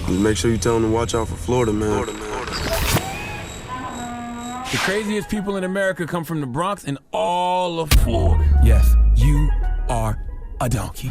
Just make sure you tell them to watch out for Florida, man. The craziest people in America come from the Bronx and all of Florida. Yes, you are a donkey.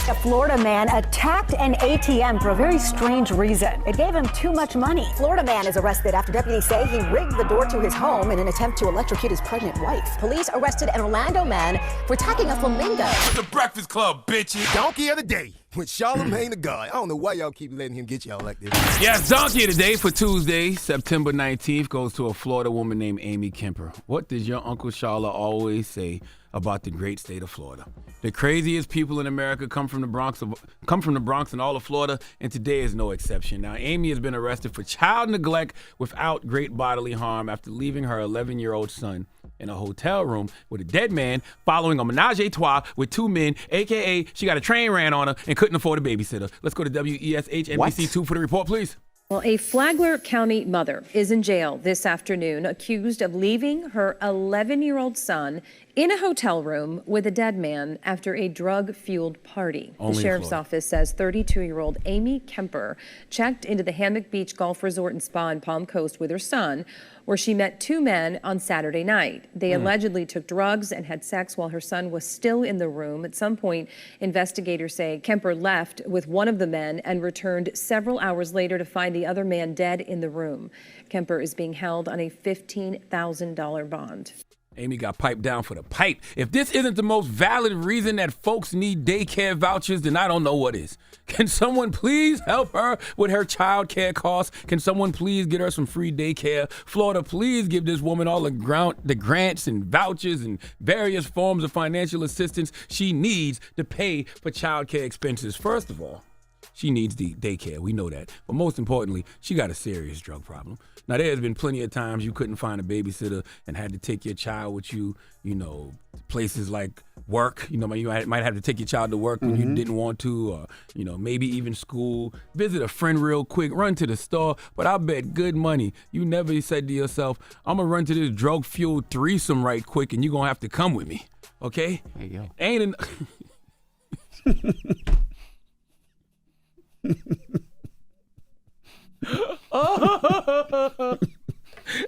A Florida man attacked an ATM for a very strange reason. It gave him too much money. Florida man is arrested after deputies say he rigged the door to his home in an attempt to electrocute his pregnant wife. Police arrested an Orlando man for attacking a flamingo. The Breakfast Club, bitches. Donkey of the day with Charlamagne the God. I don't know why y'all keep letting him get y'all like this. Yes, Donkey of the Day for Tuesday, September 19th, goes to a Florida woman named Amy Kemper. What does your Uncle Charla always say about the great state of Florida? The craziest people in America come from the Bronx and all of Florida, and today is no exception. Now, Amy has been arrested for child neglect without great bodily harm after leaving her 11-year-old son in a hotel room with a dead man following a menage a trois with two men, a.k.a. she got a train ran on her and couldn't afford a babysitter. Let's go to WESH NBC2 for the report, please. Well, a Flagler County mother is in jail this afternoon, accused of leaving her 11-year-old son in a hotel room with a dead man after a drug-fueled party. The sheriff's office says 32-year-old Amy Kemper checked into the Hammock Beach Golf Resort and Spa in Palm Coast with her son, where she met two men on Saturday night. They allegedly took drugs and had sex while her son was still in the room. At some point, investigators say Kemper left with one of the men and returned several hours later to find the other man dead in the room. Kemper is being held on a $15,000 bond. Amy got piped down for the pipe. If this isn't the most valid reason that folks need daycare vouchers, then I don't know what is. Can someone please help her with her child care costs? Can someone please get her some free daycare? Florida, please give this woman all the grants and vouchers and various forms of financial assistance she needs to pay for child care expenses. First of all, she needs the daycare. We know that. But most importantly, she got a serious drug problem. Now, there's been plenty of times you couldn't find a babysitter and had to take your child with you, places like work. You might have to take your child to work when you didn't want to, or, maybe even school. Visit a friend real quick, run to the store. But I bet good money you never said to yourself, I'm going to run to this drug-fueled threesome right quick and you're going to have to come with me. Okay? Hey, yo. Ain't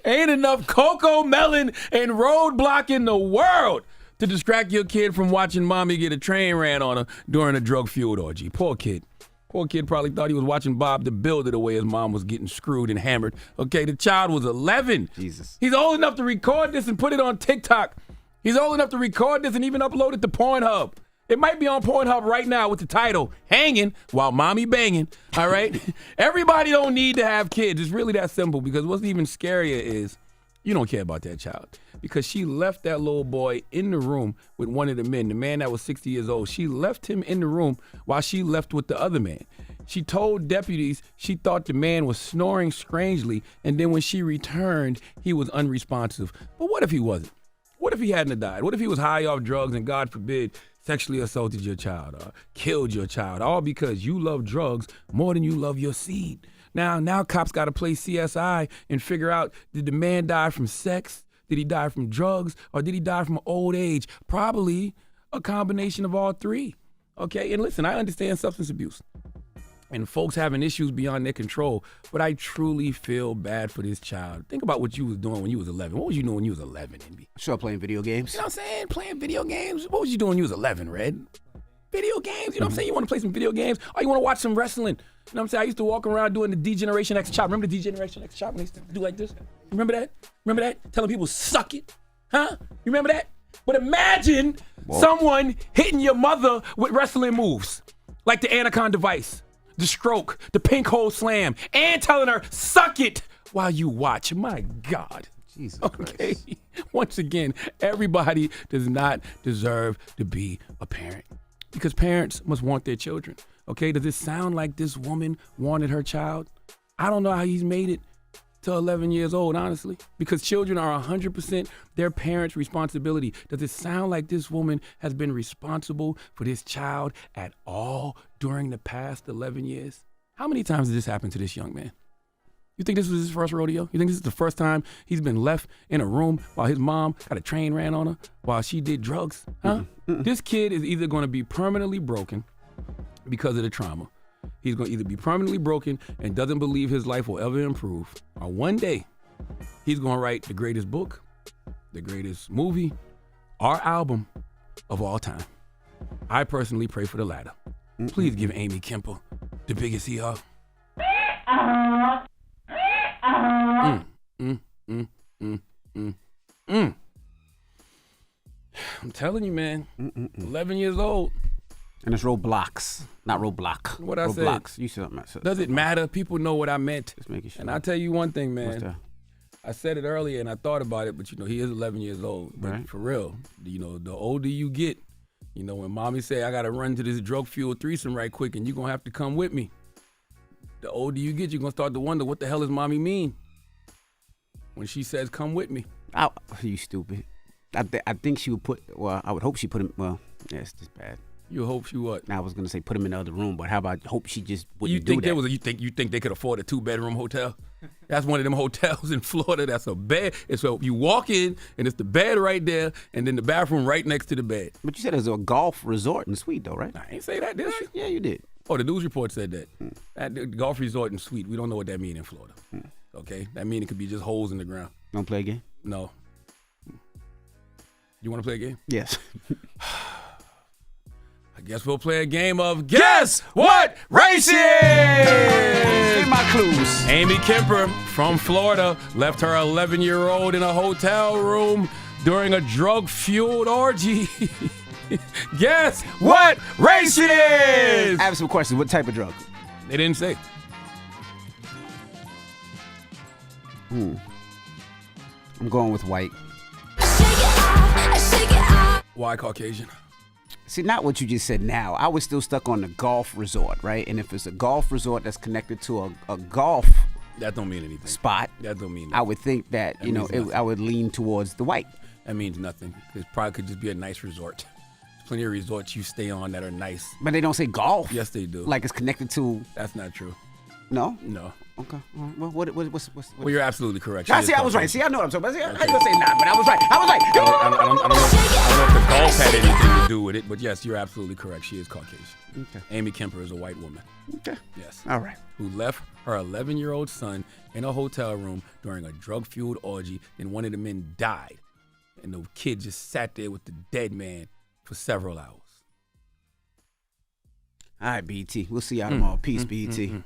Ain't enough cocoa melon and roadblock in the world to distract your kid from watching mommy get a train ran on her during a drug-fueled orgy. Poor kid. Poor kid probably thought he was watching Bob the Builder the way his mom was getting screwed and hammered. Okay, the child was 11. Jesus. He's old enough to record this and put it on TikTok. He's old enough to record this and even upload it to Pornhub. It might be on Pornhub right now with the title, Hanging While Mommy Banging, all right? Everybody don't need to have kids. It's really that simple, because what's even scarier is you don't care about that child, because she left that little boy in the room with one of the men, the man that was 60 years old. She left him in the room while she left with the other man. She told deputies she thought the man was snoring strangely, and then when she returned, he was unresponsive. But what if he wasn't? What if he hadn't died? What if he was high off drugs and, God forbid, sexually assaulted your child or killed your child, all because you love drugs more than you love your seed? Now cops got to play CSI and figure out, did the man die from sex? Did he die from drugs? Or did he die from old age? Probably a combination of all three. Okay, and listen, I understand substance abuse and folks having issues beyond their control, but I truly feel bad for this child. Think about what you was doing when you was 11. What was you doing when you was 11, NB? Sure, playing video games. You know what I'm saying? Playing video games. What was you doing when you was 11, Red? Video games. You know what I'm saying? You want to play some video games? Or you want to watch some wrestling? You know what I'm saying? I used to walk around doing the D-Generation X chop. Remember the D-Generation X chop when they used to do like this? Remember that? Remember that? Telling people, suck it. Huh? You remember that? But imagine someone hitting your mother with wrestling moves, like the Anaconda Vice, the stroke, the pink hole slam, and telling her, suck it, while you watch. My God. Jesus okay. Christ. Once again, everybody does not deserve to be a parent, because parents must want their children. Okay, does it sound like this woman wanted her child? I don't know how he's made it to 11 years old, honestly, because children are 100% their parents' responsibility. Does it sound like this woman has been responsible for this child at all during the past 11 years? How many times did this happen to this young man? You think this was his first rodeo? You think this is the first time he's been left in a room while his mom got a train ran on her while she did drugs? Huh? This kid is either going to be permanently broken because of the trauma, He's going to either be permanently broken and doesn't believe his life will ever improve, or one day he's going to write the greatest book, the greatest movie, or album of all time. I personally pray for the latter. Please give Amy Kemper the biggest hug. I'm telling you, man. 11 years old. And it's Roblox, not Roblox. What I said. Roblox. You said something. Does it matter? People know what I meant. Just making sure. And I'll tell you one thing, What's man. that? I said it earlier and I thought about it, but he is 11 years old. But Right. for real, the older you get, when mommy say I gotta run to this drug-fueled threesome right quick and you're gonna have to come with me. The older you get, you're gonna start to wonder what the hell does mommy mean when she says come with me. You stupid. I think she would put. Well, I would hope she put him. Well, yeah, it's just bad. You hope she what? Now I was gonna say put him in the other room, but how about hope she just wouldn't You think do that? you think they could afford a 2-bedroom hotel? That's one of them hotels in Florida. That's a bed. And so you walk in and it's the bed right there, and then the bathroom right next to the bed. But you said it was a golf resort and suite, though, right? I ain't say that, did I? Yeah, you did. Oh, the news report said that. At the golf resort and suite. We don't know what that means in Florida. Okay, that means it could be just holes in the ground. Want to play a game? No. You want to play a game? Yes. I guess we'll play a game of Guess What Race It Is! Give my clues. Amy Kemper from Florida left her 11-year-old in a hotel room during a drug-fueled orgy. Guess what race it is? I have some questions. What type of drug? They didn't say. I'm going with white. Why Caucasian? See, not what you just said now. I was still stuck on the golf resort, right? And if it's a golf resort that's connected to a golf That don't mean anything. spot, That don't mean I nothing. would think that, That means nothing. I would lean towards the white. That means nothing. It probably could just be a nice resort. There's plenty of resorts you stay on that are nice. But they don't say golf. Yes, they do. Like it's connected to, That's not true. no? No. Okay. All right. Well, what's Well, you're absolutely correct. I She see, is I was right. Caucasian. See, I know what I'm talking about. See, I ain't gonna say nah, but I was right. I was right. I don't know if the golf had anything to do with it, but yes, you're absolutely correct. She is Caucasian. Okay. Amy Kemper is a white woman. Okay. Yes. All right. Who left her 11-year-old son in a hotel room during a drug-fueled orgy, and one of the men died. And the kid just sat there with the dead man for several hours. All right, BT. We'll see y'all tomorrow. Peace, BT.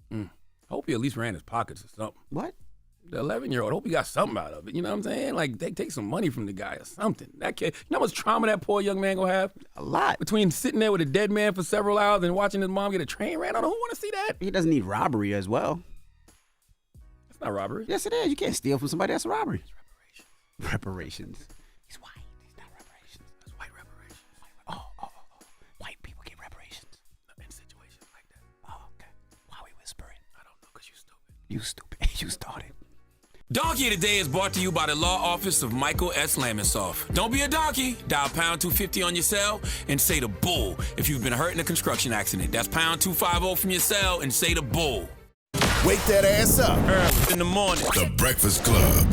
I hope he at least ran his pockets or something. What? The 11-year-old, I hope he got something out of it. You know what I'm saying? Like, they take some money from the guy or something. That kid, you know how much trauma that poor young man gonna have? A lot. Between sitting there with a dead man for several hours and watching his mom get a train ran on him. Who want to see that? He doesn't need robbery as well. That's not robbery. Yes, it is. You can't steal from somebody. That's robbery. Reparations. He's white. He's not reparations. That's white reparations. Oh. White people get reparations. In situations like that. Oh, okay. Why are we whispering? I don't know, because you stupid. You stupid. You started. Donkey Today is brought to you by the law office of Michael S. Lamonsoff. Don't be a donkey. Dial pound 250 on your cell and say the bull if you've been hurt in a construction accident. That's pound 250 from your cell and say the bull. Wake that ass up. Early in the morning. The Breakfast Club.